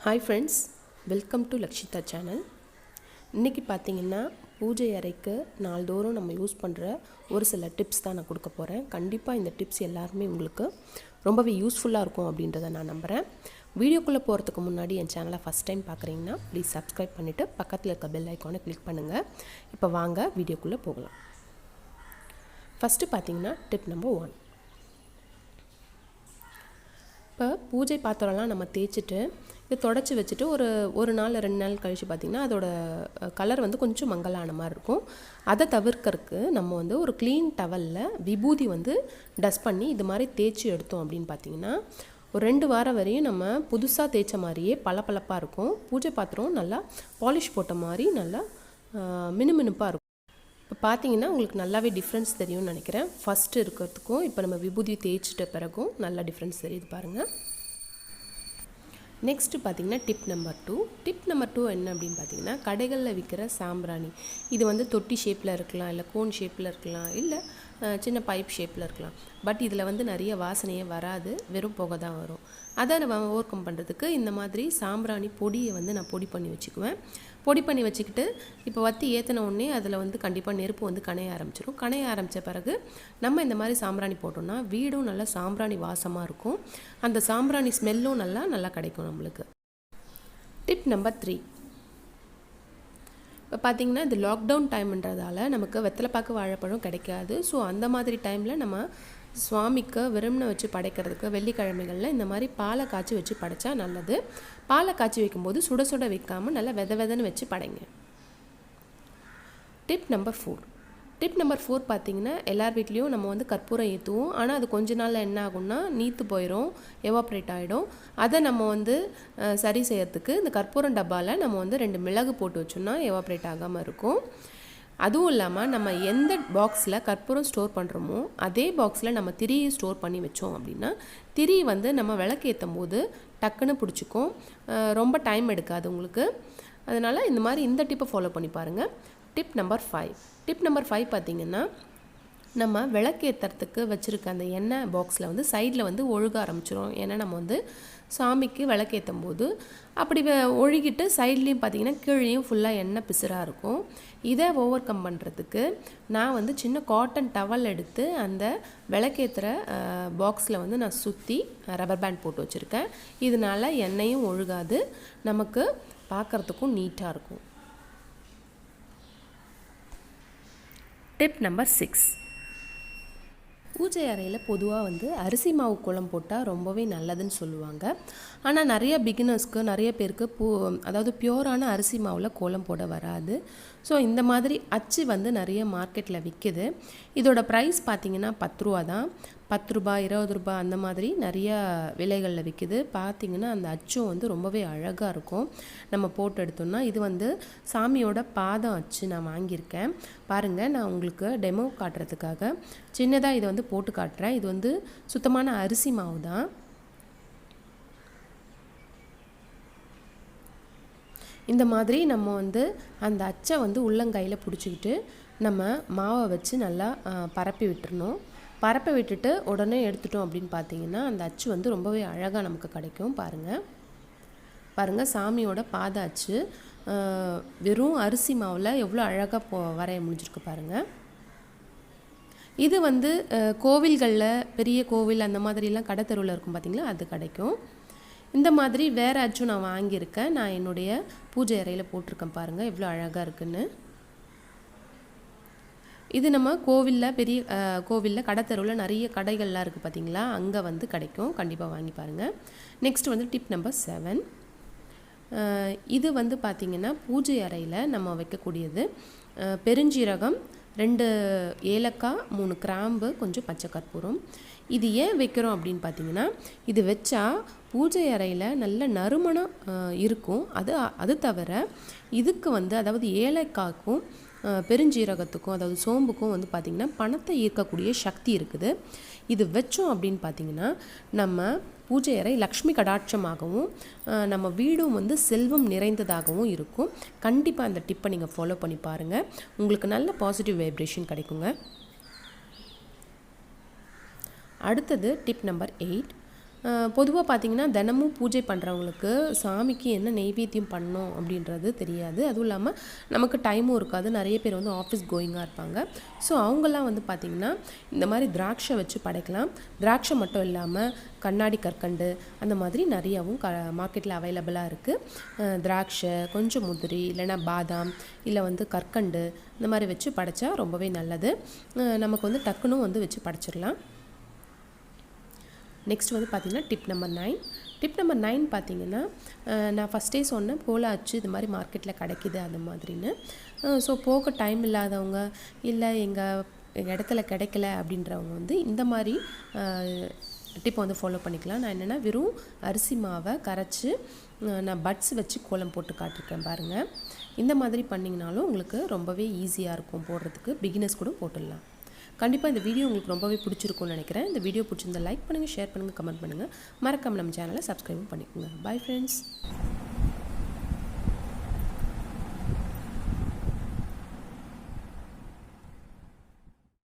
Hi friends, welcome to Lakshita channel. இன்னைக்கு பார்த்தீங்கன்னா பூஜை அறைக்கு நாள்தோறும் நம்ம யூஸ் பண்ணுற ஒரு சில டிப்ஸ் தான் நான் கொடுக்க போகிறேன். கண்டிப்பாக இந்த டிப்ஸ் எல்லாருமே உங்களுக்கு ரொம்பவே யூஸ்ஃபுல்லாக இருக்கும் அப்படின்றத நான் நம்புகிறேன். வீடியோக்குள்ளே போகிறதுக்கு முன்னாடி என் சேனலை ஃபஸ்ட் டைம் பார்க்குறீங்கன்னா ப்ளீஸ் சப்ஸ்கிரைப் பண்ணிவிட்டு பக்கத்தில் இருக்க பெல் ஐக்கானை கிளிக் பண்ணுங்கள். இப்போ வாங்க வீடியோக்குள்ளே போகலாம். ஃபஸ்ட்டு பார்த்தீங்கன்னா டிப் நம்பர் 1. இப்போ பூஜை பாத்திரம்லாம் நம்ம தேய்ச்சிட்டு இது தொடச்சி வச்சுட்டு ஒரு நாள் 2 நாள் கழித்து பார்த்திங்கன்னா அதோட கலர் வந்து கொஞ்சம் மங்கலான மாதிரி இருக்கும். அதை தவிர்க்கறதுக்கு நம்ம வந்து ஒரு க்ளீன் டவலில் விபூதி வந்து டஸ்ட் பண்ணி இது மாதிரி தேய்ச்சி எடுத்தோம் அப்படின்னு பார்த்திங்கன்னா ஒரு 2 வாரம் வரையும் நம்ம புதுசாக தேய்ச்ச மாதிரியே பளபளப்பாக இருக்கும். பூஜை பாத்திரம் நல்லா பாலிஷ் போட்ட மாதிரி நல்லா மினுமினுப்பாக இருக்கும். இப்போ பார்த்தீங்கன்னா உங்களுக்கு நல்லாவே டிஃப்ரென்ஸ் தெரியும்னு நினைக்கிறேன். ஃபஸ்ட்டு இருக்கிறதுக்கும் இப்போ நம்ம விபூதி தேய்ச்சிட்ட பிறகும் நல்லா டிஃப்ரென்ஸ் தெரியுது பாருங்கள். நெக்ஸ்ட்டு பார்த்திங்கன்னா டிப் நம்பர் 2. டிப் நம்பர் 2 என்ன அப்படின்னு பார்த்தீங்கன்னா கடைகளில் விற்கிற சாம்பிராணி. இது வந்து தொட்டி ஷேப்பில் இருக்கலாம், இல்லை கோன் ஷேப்பில் இருக்கலாம், இல்லை சின்ன பைப் ஷேப்பில் இருக்கலாம். பட் இதில் வந்து நிறைய வாசனையே வராது, வெறும் புகை தான் வரும். அதை நம்ம ஓவர் கம் பண்ணுறதுக்கு இந்த மாதிரி சாம்பிராணி பொடியை வந்து நான் பொடி பண்ணி வச்சுக்குவேன். பொடி பண்ணி வச்சுக்கிட்டு இப்போ வத்தி ஏற்றின உடனே அதில் வந்து கண்டிப்பாக நெருப்பு வந்து கனைய ஆரம்பிச்சிடும். கனைய ஆரம்பித்த பிறகு நம்ம இந்த மாதிரி சாம்பிராணி போட்டோம்னா வீடும் நல்லா சாம்பிராணி வாசமாக இருக்கும். அந்த சாம்பிராணி ஸ்மெல்லும் நல்லா கிடைக்கும் நம்மளுக்கு. Tip number 3. இப்போ பார்த்திங்கன்னா இது லாக்டவுன் டைம்ன்றதால நமக்கு வெத்தலைப்பாக்கு வாழைப்பழம் கிடைக்காது. ஸோ அந்த மாதிரி டைமில் நம்ம சுவாமிக்கு விரும்பின வச்சு படைக்கிறதுக்கு வெள்ளிக்கிழமைகளில் இந்த மாதிரி பாலை காய்ச்சி வச்சு படைச்சா நல்லது. பாலை காய்ச்சி வைக்கும்போது சுட சுட வைக்காமல் நல்லா வெதன்னு வச்சு படைங்க. Tip number 4. டிப் நம்பர் 4 பார்த்திங்கன்னா எல்லார் வீட்லேயும் நம்ம வந்து கற்பூரம் ஏற்றுவோம். ஆனால் அது கொஞ்ச நாளில் என்ன ஆகும்னா நீத்து போயிடும், எவாப்ரேட் ஆகிடும். அதை நம்ம வந்து சரி செய்யறதுக்கு இந்த கற்பூரம் டப்பாவில் நம்ம வந்து 2 மிளகு போட்டு வச்சோம்னா எவாப்ரேட் ஆகாமல் இருக்கும். அதுவும் இல்லாமல் நம்ம எந்த பாக்ஸில் கற்பூரம் ஸ்டோர் பண்ணுறோமோ அதே பாக்ஸில் நம்ம திரியை ஸ்டோர் பண்ணி வச்சோம் அப்படின்னா திரி வந்து நம்ம விளக்கு ஏற்றும் போது டக்குன்னு பிடிச்சிக்கும், ரொம்ப டைம் எடுக்காது உங்களுக்கு. அதனால் இந்த மாதிரி இந்த டிப்பை ஃபாலோ பண்ணி பாருங்கள். Tip number 5. டிப் நம்பர் 5 பார்த்திங்கன்னா நம்ம விளக்கேற்றுறதுக்கு வச்சுருக்க அந்த எண்ணெய் பாக்ஸில் வந்து சைடில் வந்து ஒழுக ஆரம்பிச்சிடும். ஏன்னா நம்ம வந்து சாமிக்கு விளக்கேற்றும் போது அப்படி ஒழுகிட்டு சைட்லேயும் பார்த்திங்கன்னா கீழேயும் ஃபுல்லாக எண்ணெய் பிசுறாக இருக்கும். இதை ஓவர் கம் பண்ணுறதுக்கு நான் வந்து சின்ன காட்டன் டவல் எடுத்து அந்த விளக்கேற்றுற பாக்ஸில் வந்து நான் சுற்றி ரப்பர் பேண்ட் போட்டு வச்சுருக்கேன். இதனால் எண்ணெயும் ஒழுகாது, நமக்கு பார்க்குறதுக்கும் நீட்டாக இருக்கும். Tip number 6. பூஜை அறையில் பொதுவாக வந்து அரிசி மாவு கோலம் போட்டால் ரொம்பவே நல்லதுன்னு சொல்லுவாங்க. ஆனால் நிறைய பிகினர்ஸ்க்கு நிறைய பேருக்கு அதாவது பியூரான அரிசி மாவில் கோலம் போட வராது. ஸோ இந்த மாதிரி அச்சு வந்து நிறைய மார்க்கெட்டில் விற்கிது. இதோட ப்ரைஸ் பார்த்திங்கன்னா 10 ரூபா தான். 10 ரூபா 20 ரூபா அந்த மாதிரி நிறையா விலைகளில் விற்கிது. பார்த்திங்கன்னா அந்த அச்சும் வந்து ரொம்பவே அழகாக இருக்கும் நம்ம போட்டு எடுத்தோம்னா. இது வந்து சாமியோட பாதம் அச்சு நான் வாங்கியிருக்கேன். பாருங்கள், நான் உங்களுக்கு டெமோ காட்டுறதுக்காக சின்னதாக இதை வந்து போட்டு காட்டுறேன். இது வந்து சுத்தமான அரிசி மாவு தான். இந்த மாதிரி நம்ம வந்து அந்த அச்சை வந்து உள்ளங்கையில் பிடிச்சிக்கிட்டு நம்ம மாவை வச்சு நல்லா பரப்பி விட்டுறணும். பரப்பி விட்டுட்டு உடனே எடுத்துட்டோம் அப்படின்னு பார்த்தீங்கன்னா அந்த அச்சு வந்து ரொம்பவே அழகாக நமக்கு கிடைக்கும். பாருங்கள் சாமியோட பாத அச்சு வெறும் அரிசி மாவில் எவ்வளோ அழகாக வரைய முடிஞ்சிருக்கு பாருங்கள். இது வந்து கோவில்களில் பெரிய கோவில் அந்த மாதிரிலாம் கடை தெருவில் இருக்கும் பார்த்திங்களா, அது கிடைக்கும். இந்த மாதிரி வேறு அச்சும் நான் வாங்கியிருக்கேன். நான் என்னுடைய பூஜை அறையில் போட்டிருக்கேன் பாருங்கள் எவ்வளோ அழகாக இருக்குன்னு. இது நம்ம கோவிலில் பெரிய கோவிலில் கடத்தெருவில் நிறைய கடைகள்லாம் இருக்குது பார்த்திங்களா, அங்கே வந்து கிடைக்கும். கண்டிப்பாக வாங்கி பாருங்கள். நெக்ஸ்ட் வந்து டிப் நம்பர் 7. இது வந்து பார்த்திங்கன்னா பூஜை அறையில் நம்ம வைக்கக்கூடியது. பெருஞ்சீரகம், 2 ஏலக்காய், 3 கிராம்பு, கொஞ்சம் பச்சை கற்பூரம். இது ஏன் வைக்கிறோம் அப்படின்னு பார்த்தீங்கன்னா இது வச்சா பூஜை அறையில் நல்ல நறுமணம் இருக்கும். அது தவிர இதுக்கு வந்து அதாவது ஏலக்காய்க்கும் பெருஞ்சீரகத்துக்கும் அதாவது சோம்புக்கும் வந்து பார்த்திங்கன்னா பணத்தை ஈர்க்கக்கூடிய சக்தி இருக்குது. இது வச்சோம் அப்படின்னு பார்த்திங்கன்னா நம்ம பூஜை அறை லக்ஷ்மி கடாட்சமாகவும் நம்ம வீடும் வந்து செல்வம் நிறைந்ததாகவும் இருக்கும். கண்டிப்பாக அந்த டிப்பை நீங்கள் ஃபாலோ பண்ணி பாருங்கள், உங்களுக்கு நல்ல பாசிட்டிவ் வைப்ரேஷன் கிடைக்குங்க. அடுத்தது டிப் நம்பர் 8. பொதுவாக பார்த்திங்கன்னா தினமும் பூஜை பண்ணுறவங்களுக்கு சாமிக்கு என்ன நெய்வேத்தியம் பண்ணணும் அப்படின்றது தெரியாது. அதுவும் இல்லாமல் நமக்கு டைமும் இருக்காது. நிறைய பேர் வந்து ஆஃபீஸ் கோயிங்காக இருப்பாங்க. ஸோ அவங்கெல்லாம் வந்து பார்த்திங்கன்னா இந்த மாதிரி திராட்சை வச்சு படைக்கலாம். திராட்சை மட்டும் இல்லாமல் கண்ணாடி கற்கண்டு அந்த மாதிரி நிறையாவும் மார்க்கெட்டில் அவைலபிளாக இருக்குது. திராட்சை, கொஞ்சம் முந்திரி, இல்லைன்னா பாதாம், இல்லை வந்து கற்கண்டு இந்த மாதிரி வச்சு படைச்சா ரொம்பவே நல்லது. நமக்கு வந்து டக்குனும் வந்து வச்சு படைச்சிடலாம். நெக்ஸ்ட் வந்து பார்த்திங்கன்னா டிப் நம்பர் 9 பார்த்திங்கன்னா நான் ஃபஸ்ட்டே சொன்னேன் கோல அச்சு இது மாதிரி மார்க்கெட்டில் கிடைக்கிது அந்த மாதிரின்னு. ஸோ போக டைம் இல்லாதவங்க இல்லை எங்கள் இடத்துல கிடைக்கல அப்படின்றவங்க வந்து இந்த மாதிரி டிப்பை வந்து ஃபாலோ பண்ணிக்கலாம். நான் என்னென்னா வெறும் அரிசி மாவை கரைச்சி நான் பட்ஸ் வச்சு கோலம் போட்டு காட்டிருக்கேன் பாருங்கள். இந்த மாதிரி பண்ணிங்கனாலும் உங்களுக்கு ரொம்பவே ஈஸியாக இருக்கும் போடுறதுக்கு. பிகினர்ஸ் கூட போட்டுடலாம். கண்டிப்பாக இந்த வீடியோ உங்களுக்கு ரொம்பவே பிடிச்சிருக்கும்னு நினைக்கிறேன். இந்த வீடியோ பிடிச்சிருந்தா லைக் பண்ணுங்கள், ஷேர் பண்ணுங்கள், கமெண்ட் பண்ணுங்கள். மறக்காமல் நம்ம சேனலை சப்ஸ்கிரைபும் பண்ணிக்கோங்க. Bye friends.